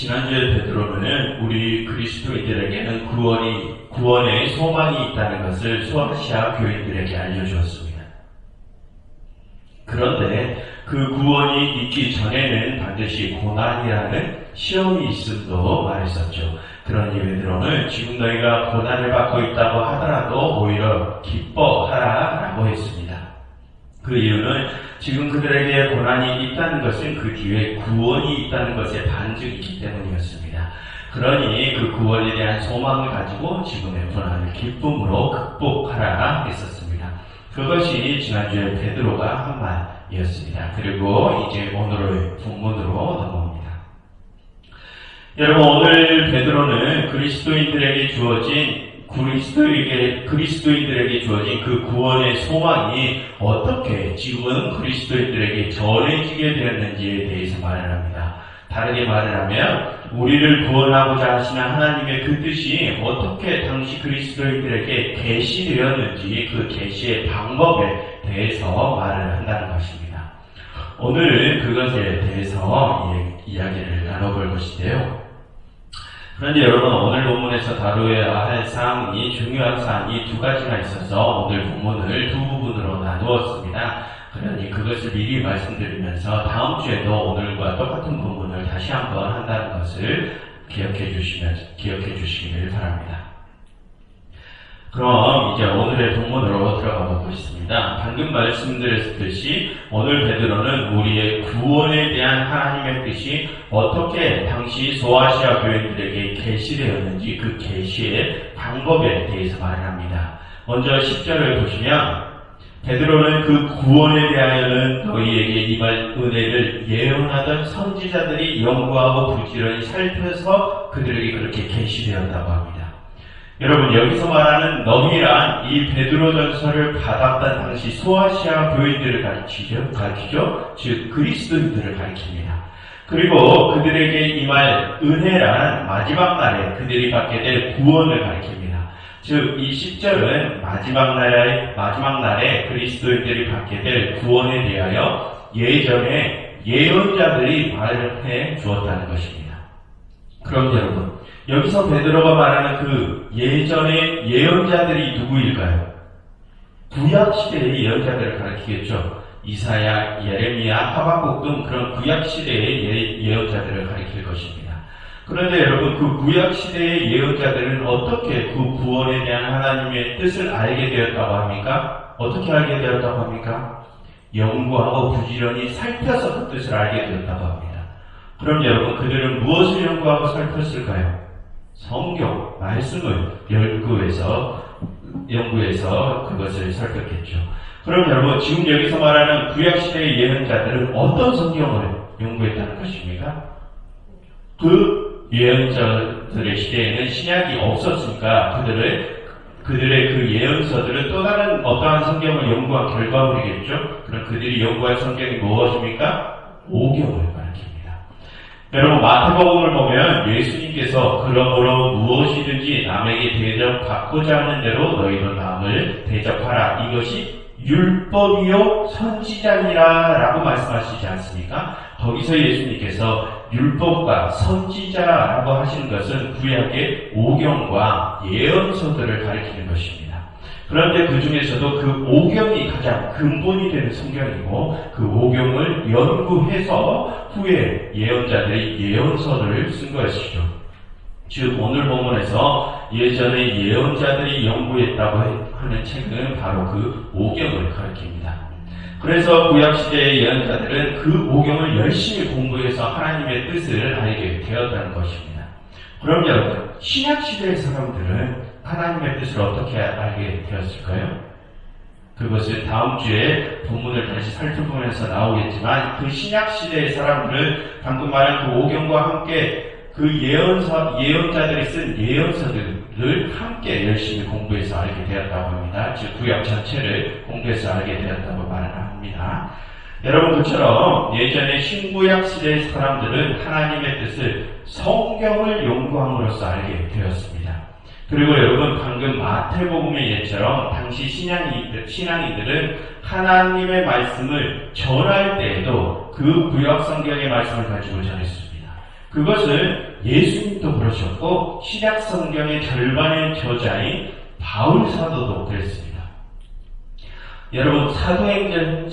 지난주에 베드로는 우리 그리스도인들에게는 구원의 소망이 있다는 것을 소아시아 교인들에게 알려주었습니다. 그런데 그 구원이 있기 전에는 반드시 고난이라는 시험이 있음도 말했었죠. 그러니 베드로는 지금 너희가 고난을 받고 있다고 하더라도 오히려 기뻐하라라고 했습니다. 그 이유는 지금 그들에게 고난이 있다는 것은 그 뒤에 구원이 있다는 것의 반증이기 때문이었습니다. 그러니 그 구원에 대한 소망을 가지고 지금의 고난을 기쁨으로 극복하라 했었습니다. 그것이 지난주에 베드로가 한 말이었습니다. 그리고 이제 오늘의 본문으로 넘어옵니다. 여러분, 오늘 베드로는 그리스도인들에게 주어진 그 구원의 소망이 어떻게 지금은 그리스도인들에게 전해지게 되었는지에 대해서 말을 합니다. 다르게 말을 하면 우리를 구원하고자 하시는 하나님의 그 뜻이 어떻게 당시 그리스도인들에게 계시되었는지 그 계시의 방법에 대해서 말을 한다는 것입니다. 오늘 그것에 대해서 이야기를 나눠볼 것인데요. 그런데 여러분, 오늘 본문에서 다루어야 할 사항이, 중요한 사항이 두 가지나 있어서 오늘 본문을 두 부분으로 나누었습니다. 그러니 그것을 미리 말씀드리면서 다음 주에도 오늘과 똑같은 본문을 다시 한번 한다는 것을 기억해 주시기를 바랍니다. 그럼 이제 오늘의 본문으로 들어가 보겠습니다. 방금 말씀드렸듯이 오늘 베드로는 우리의 구원에 대한 하나님의 뜻이 어떻게 당시 소아시아 교인들에게 계시되었는지 그 계시의 방법에 대해서 말을 합니다. 먼저 10절을 보시면 베드로는 그 구원에 대하여는 너희에게 임할 은혜를 예언하던 선지자들이 연구하고 부지런히 살펴서 그들에게 그렇게 계시되었다고 합니다. 여러분, 여기서 말하는 너희란 이 베드로전서를 받았던 당시 소아시아 교인들을 가리키죠. 즉 그리스도인들을 가리킵니다. 그리고 그들에게 임할 은혜란 마지막 날에 그들이 받게 될 구원을 가리킵니다. 즉 이 10절은 마지막 날에 그리스도인들이 받게 될 구원에 대하여 예전에 예언자들이 말해 주었다는 것입니다. 그럼 여러분, 여기서 베드로가 말하는 그 예전의 예언자들이 누구일까요? 구약시대의 예언자들을 가리키겠죠. 이사야, 예레미야, 하박국 등 그런 구약시대의 예언자들을 가리킬 것입니다. 그런데 여러분, 그 구약시대의 예언자들은 어떻게 그 구원에 대한 하나님의 뜻을 알게 되었다고 합니까? 어떻게 알게 되었다고 합니까? 연구하고 부지런히 살펴서 그 뜻을 알게 되었다고 합니다. 그럼 여러분, 그들은 무엇을 연구하고 살폈을까요? 성경, 말씀을 연구해서 그것을 살폈겠죠. 그럼 여러분, 지금 여기서 말하는 구약시대의 예언자들은 어떤 성경을 연구했다는 것입니까? 그 예언자들의 시대에는 신약이 없었으니까 그들의 그 예언서들은 또 다른 어떠한 성경을 연구한 결과물이겠죠. 그럼 그들이 연구한 성경이 무엇입니까? 오경을 가리킵니다. 여러분, 마태복음을 보면 예수님께서 그러므로 무엇이든지 남에게 대접받고자 하는 대로 너희도 남을 대접하라. 이것이 율법이요 선지자니라 라고 말씀하시지 않습니까? 거기서 예수님께서 율법과 선지자라고 하시는 것은 구약의 오경과 예언서들을 가리키는 것입니다. 그런데 그 중에서도 그 오경이 가장 근본이 되는 성경이고 그 오경을 연구해서 후에 예언자들이 예언서를 쓴 것이죠. 즉 오늘 본문에서 예전에 예언자들이 연구했다고 하는 책은 바로 그 오경을 가리킵니다. 그래서 구약시대의 예언자들은 그 오경을 열심히 공부해서 하나님의 뜻을 알게 되었다는 것입니다. 그럼 여러분, 신약시대의 사람들은 하나님의 뜻을 어떻게 알게 되었을까요? 그것을 다음 주에 본문을 다시 살펴보면서 나오겠지만 그 신약시대의 사람들은 방금 말한 그 오경과 함께 그 예언자들이 쓴 예언서들을 함께 열심히 공부해서 알게 되었다고 합니다. 즉 구약 전체를 공부해서 알게 되었다고 말을 합니다. 여러분, 그처럼 예전에 신구약 시대의 사람들은 하나님의 뜻을 성경을 연구함으로써 알게 되었습니다. 그리고 여러분, 방금 마태복음의 예처럼 당시 신앙인들은 하나님의 말씀을 전할 때에도 그 구약 성경의 말씀을 가지고 전했습니다. 그것을 예수님도 그러셨고 신약 성경의 절반의 저자인 바울 사도도 그랬습니다. 여러분 사도행전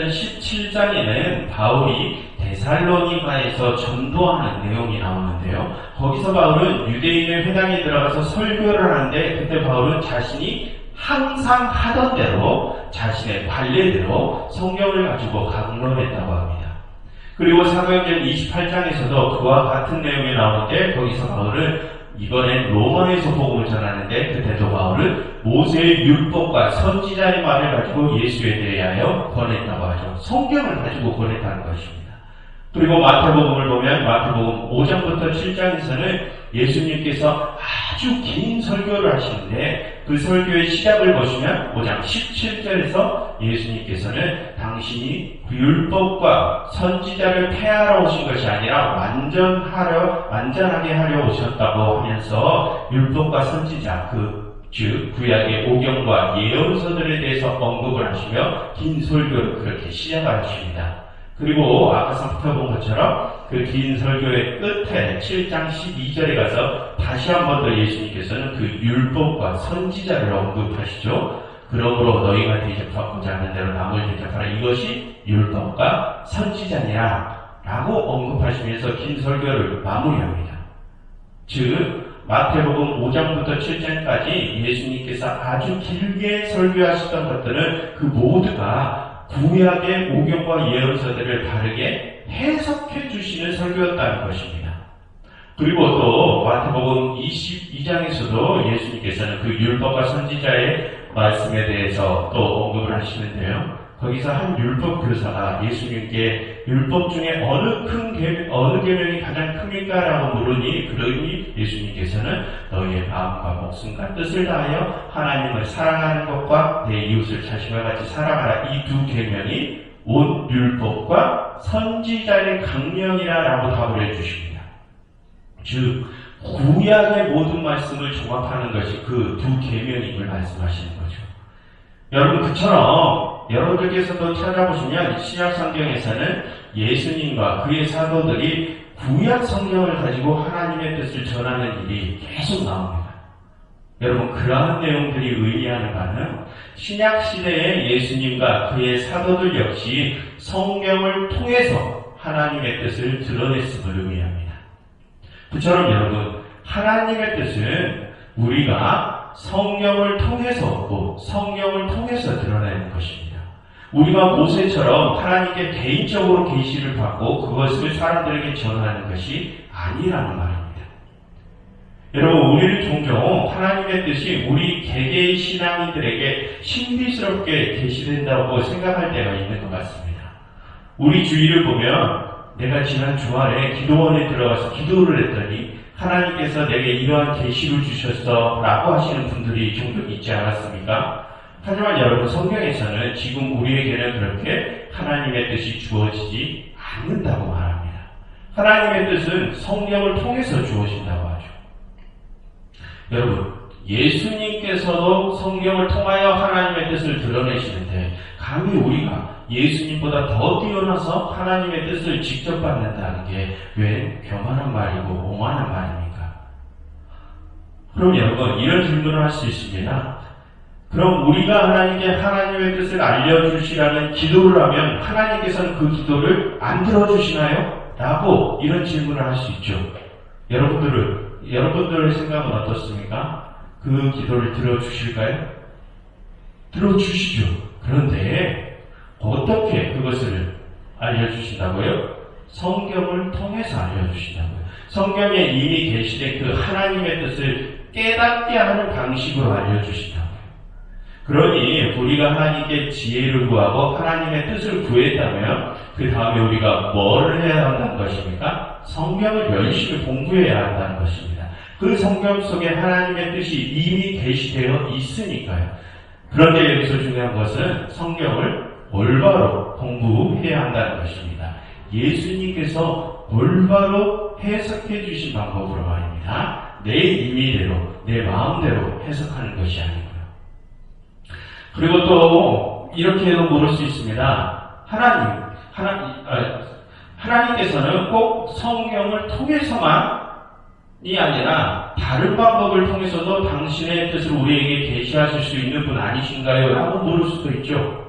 17장에는 바울이 데살로니가에서 전도하는 내용이 나오는데요. 거기서 바울은 유대인의 회당에 들어가서 설교를 하는데 그때 바울은 자신이 항상 하던 대로 자신의 관례대로 성경을 가지고 강론했다고 합니다. 그리고 사도행전 28장에서도 그와 같은 내용이 나오는데 거기서 바울은 이번엔 로마에서 복음을 전하는데 그때도 바울은 모세의 율법과 선지자의 말을 가지고 예수에 대하여 권했다고 하죠. 성경을 가지고 권했다는 것입니다. 그리고 마태복음을 보면 마태복음 5장부터 7장에서는 예수님께서 아주 긴 설교를 하시는데 그 설교의 시작을 보시면 5장 17절에서 예수님께서는 당신이 율법과 선지자를 폐하러 오신 것이 아니라 완전하게 하려 오셨다고 하면서 율법과 선지자 즉 구약의 오경과 예언서들에 대해서 언급을 하시며 긴 설교를 그렇게 시작하십니다. 그리고 아까 살펴본 것처럼 그 긴 설교의 끝에 7장 12절에 가서 다시 한 번 더 예수님께서는 그 율법과 선지자를 언급하시죠. 그러므로 너희가 대접하고자 하는 대로 남을 대접하라. 이것이 율법과 선지자니라 라고 언급하시면서 긴 설교를 마무리합니다. 즉 마태복음 5장부터 7장까지 예수님께서 아주 길게 설교하시던 것들은 그 모두가 구약의 오경과 예언서들을 다르게 해석해 주시는 설교였다는 것입니다. 그리고 또 마태복음 22장에서도 예수님께서는 그 율법과 선지자의 말씀에 대해서 또 언급을 하시는데요. 거기서 한 율법 교사가 예수님께 율법 중에 어느 계명이 가장 큽니까라고 그러니 예수님께서는 너희의 마음과 목숨과 뜻을 다하여 하나님을 사랑하는 것과 내 이웃을 자신과 같이 사랑하라. 이 두 계명이 온 율법과 선지자의 강령이라라고 답을 해주십니다. 즉 구약의 모든 말씀을 종합하는 것이 그 두 계명임을 말씀하시는 거죠. 여러분 그처럼 여러분들께서도 찾아보시면 신약 성경에서는 예수님과 그의 사도들이 구약 성경을 가지고 하나님의 뜻을 전하는 일이 계속 나옵니다. 여러분 그러한 내용들이 의미하는 바는 신약 시대의 예수님과 그의 사도들 역시 성경을 통해서 하나님의 뜻을 드러냈음을 의미합니다. 그처럼 여러분 하나님의 뜻은 우리가 성경을 통해서 얻고 성경을 통해서 드러내는 것입니다. 우리가 모세처럼 하나님께 개인적으로 계시를 받고 그것을 사람들에게 전하는 것이 아니라는 말입니다. 여러분 우리는 종종 하나님의 뜻이 우리 개개의 신앙인들에게 신비스럽게 계시된다고 생각할 때가 있는 것 같습니다. 우리 주위를 보면 내가 지난 주말에 기도원에 들어가서 기도를 했더니 하나님께서 내게 이러한 계시를 주셨어 라고 하시는 분들이 종종 있지 않았습니까? 하지만 여러분 성경에서는 지금 우리에게는 그렇게 하나님의 뜻이 주어지지 않는다고 말합니다. 하나님의 뜻은 성경을 통해서 주어진다고 하죠. 여러분 예수님께서도 성경을 통하여 하나님의 뜻을 드러내시는데 감히 우리가 예수님보다 더 뛰어나서 하나님의 뜻을 직접 받는다는 게 왜 교만한 말이고 오만한 말입니까? 그럼 여러분 이런 질문을 할 수 있습니다. 그럼 우리가 하나님께 하나님의 뜻을 알려주시라는 기도를 하면 하나님께서는 그 기도를 안 들어주시나요? 라고 이런 질문을 할 수 있죠. 여러분들의 생각은 어떻습니까? 그 기도를 들어주실까요? 들어주시죠. 그런데 어떻게 그것을 알려주신다고요? 성경을 통해서 알려주신다고요. 성경에 이미 계시된 그 하나님의 뜻을 깨닫게 하는 방식으로 알려주신다고요. 그러니 우리가 하나님께 지혜를 구하고 하나님의 뜻을 구했다면 그 다음에 우리가 뭘 해야 한다는 것입니까? 성경을 열심히 공부해야 한다는 것입니다. 그 성경 속에 하나님의 뜻이 이미 계시되어 있으니까요. 그런데 여기서 중요한 것은 성경을 올바로 공부해야 한다는 것입니다. 예수님께서 올바로 해석해 주신 방법으로 말입니다. 내 임의대로, 내 마음대로 해석하는 것이 아니고요. 그리고 또 이렇게도 물을 수 있습니다. 하나님께서는 꼭 성경을 통해서만이 아니라 다른 방법을 통해서도 당신의 뜻을 우리에게 계시하실 수 있는 분 아니신가요? 라고 물을 수도 있죠.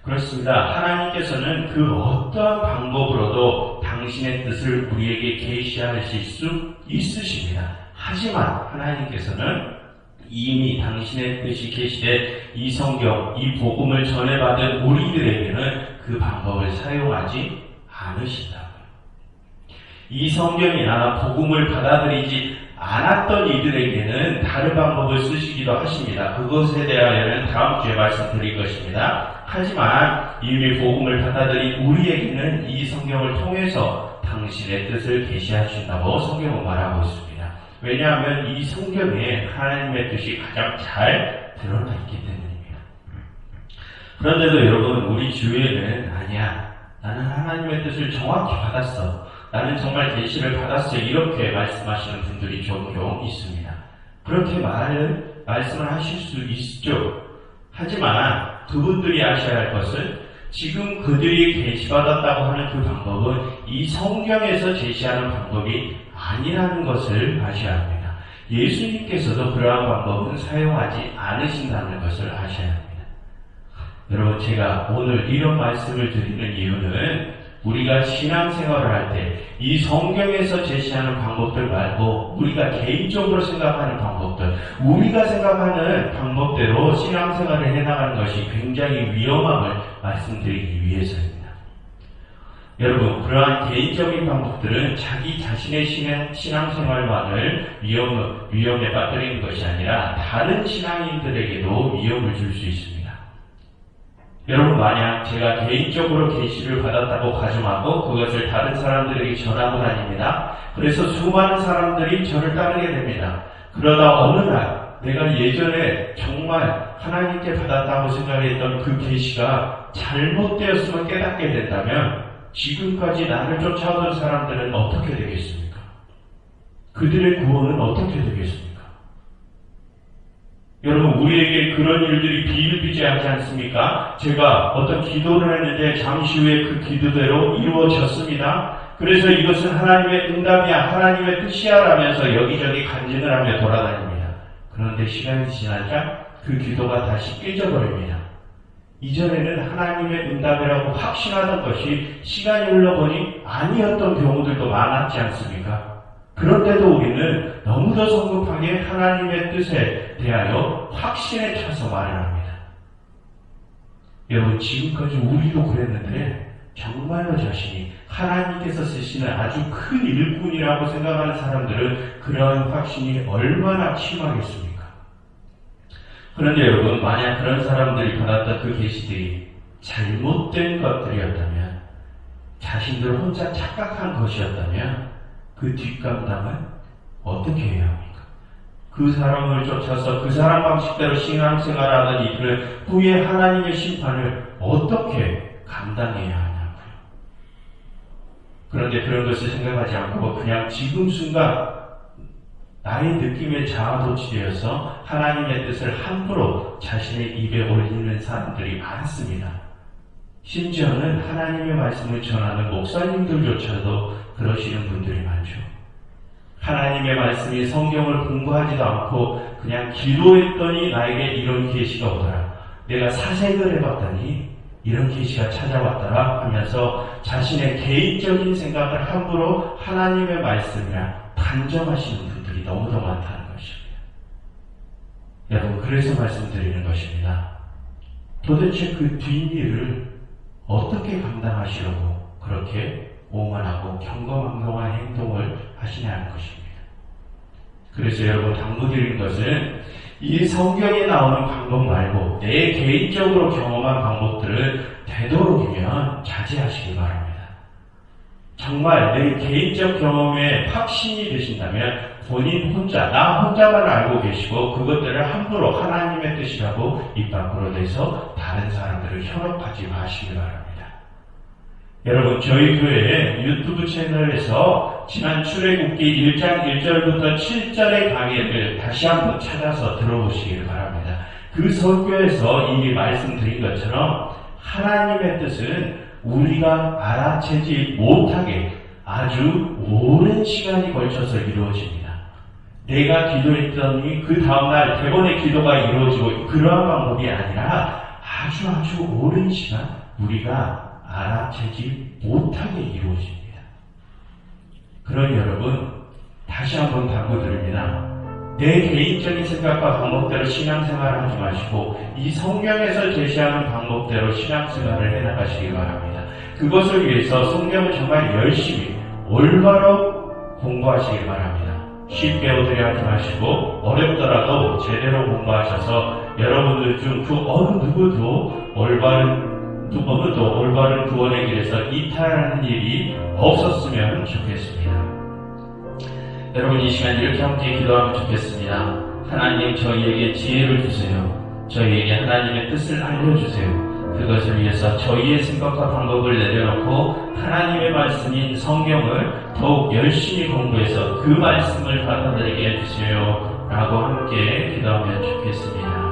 그렇습니다. 하나님께서는 그 어떠한 방법으로도 당신의 뜻을 우리에게 계시하실 수 있으십니다. 하지만 하나님께서는 이미 당신의 뜻이 계시되 이 성경, 이 복음을 전해받은 우리들에게는 그 방법을 사용하지 않으신다고요. 이 성경이나 복음을 받아들이지 않았던 이들에게는 다른 방법을 쓰시기도 하십니다. 그것에 대하여는 다음 주에 말씀드릴 것입니다. 하지만 이미 복음을 받아들인 우리에게는 이 성경을 통해서 당신의 뜻을 계시하신다고 성경은 말하고 있습니다. 왜냐하면 이 성경에 하나님의 뜻이 가장 잘 드러나 있기 때문입니다. 그런데도 여러분, 우리 주위에는 아니야, 나는 하나님의 뜻을 정확히 받았어, 나는 정말 계시를 받았어, 이렇게 말씀하시는 분들이 종종 있습니다. 그렇게 말씀을 하실 수 있죠. 하지만 그분들이 아셔야 할 것은 지금 그들이 계시받았다고 하는 그 방법은 이 성경에서 제시하는 방법이 아니라는 것을 아셔야 합니다. 예수님께서도 그러한 방법은 사용하지 않으신다는 것을 아셔야 합니다. 여러분, 제가 오늘 이런 말씀을 드리는 이유는 우리가 신앙생활을 할 때 이 성경에서 제시하는 방법들 말고 우리가 개인적으로 생각하는 방법들, 우리가 생각하는 방법대로 신앙생활을 해나가는 것이 굉장히 위험함을 말씀드리기 위해서입니다. 여러분, 그러한 개인적인 방법들은 자기 자신의 신앙생활만을 위험에 빠뜨리는 것이 아니라 다른 신앙인들에게도 위험을 줄 수 있습니다. 여러분, 만약 제가 개인적으로 계시를 받았다고 가정하고 그것을 다른 사람들에게 전하고 다닙니다. 그래서 수많은 사람들이 저를 따르게 됩니다. 그러다 어느 날 내가 예전에 정말 하나님께 받았다고 생각했던 그 계시가 잘못되었음을 깨닫게 된다면 지금까지 나를 쫓아오던 사람들은 어떻게 되겠습니까? 그들의 구원은 어떻게 되겠습니까? 여러분, 우리에게 그런 일들이 비일비재하지 않습니까? 제가 어떤 기도를 했는데 잠시 후에 그 기도대로 이루어졌습니다. 그래서 이것은 하나님의 응답이야, 하나님의 뜻이야 라면서 여기저기 간증을 하며 돌아다닙니다. 그런데 시간이 지나자 그 기도가 다시 깨져버립니다. 이전에는 하나님의 응답이라고 확신하던 것이 시간이 흘러보니 아니었던 경우들도 많았지 않습니까? 그런데도 우리는 너무도 성급하게 하나님의 뜻에 대하여 확신에 차서 말을 합니다. 여러분, 지금까지 우리도 그랬는데 정말로 자신이 하나님께서 쓰시는 아주 큰 일꾼이라고 생각하는 사람들은 그러한 확신이 얼마나 심하겠습니까? 그런데 여러분, 만약 그런 사람들이 받았던 그 계시들이 잘못된 것들이었다면, 자신들 혼자 착각한 것이었다면 그 뒷감당은 어떻게 해야 합니까? 그 사람을 쫓아서 그 사람 방식대로 신앙생활하던 이들은 후에 하나님의 심판을 어떻게 감당해야 하냐고요. 그런데 그런 것을 생각하지 않고 그냥 지금 순간 나의 느낌에 자아도취되어서 하나님의 뜻을 함부로 자신의 입에 올리는 사람들이 많습니다. 심지어는 하나님의 말씀을 전하는 목사님들조차도 그러시는 분들이 많죠. 하나님의 말씀이 성경을 공부하지도 않고 그냥 기도했더니 나에게 이런 계시가 오더라, 내가 사색을 해봤더니 이런 계시가 찾아왔더라 하면서 자신의 개인적인 생각을 함부로 하나님의 말씀이라 단정하시는 분들이 너무도 많다는 것입니다. 여러분, 그래서 말씀드리는 것입니다. 도대체 그 뒷일을 어떻게 감당하시려고 그렇게 오만하고 경거망동한 행동을 하시냐는 것입니다. 그래서 여러분, 당부드리는 것은 이 성경에 나오는 방법 말고 내 개인적으로 경험한 방법들을 되도록이면 자제하시기 바랍니다. 정말 내 개인적 경험에 확신이 되신다면 본인 혼자, 나 혼자만 알고 계시고 그것들을 함부로 하나님의 뜻이라고 입 밖으로 내서 다른 사람들을 현혹하지 마시기 바랍니다. 여러분, 저희 교회의 유튜브 채널에서 지난 출애굽기 1장 1절부터 7절의 강의를 다시 한번 찾아서 들어보시길 바랍니다. 그 설교에서 이미 말씀드린 것처럼 하나님의 뜻은 우리가 알아채지 못하게 아주 오랜 시간이 걸쳐서 이루어집니다. 내가 기도했더니 그 다음날 대번의 기도가 이루어지고 그러한 방법이 아니라 아주 오랜 시간 우리가 알아채지 못하게 이루어집니다. 그러니 여러분, 다시 한번 당부드립니다. 내 개인적인 생각과 방법대로 신앙생활을 하지 마시고 이 성경에서 제시하는 방법대로 신앙생활을 해나가시기 바랍니다. 그것을 위해서 성경을 정말 열심히 올바로 공부하시기 바랍니다. 쉽게 얻으려 하지 마시고 어렵더라도 제대로 공부하셔서 여러분들 중 그 어느 누구도 올바른 구원의 길에서 이탈하는 일이 없었으면 좋겠습니다. 여러분, 이 시간 이렇게 함께 기도하면 좋겠습니다. 하나님, 저희에게 지혜를 주세요. 저희에게 하나님의 뜻을 알려주세요. 그것을 위해서 저희의 생각과 방법을 내려놓고 하나님의 말씀인 성경을 더욱 열심히 공부해서 그 말씀을 받아들이게 해주세요 라고 함께 기도하면 좋겠습니다.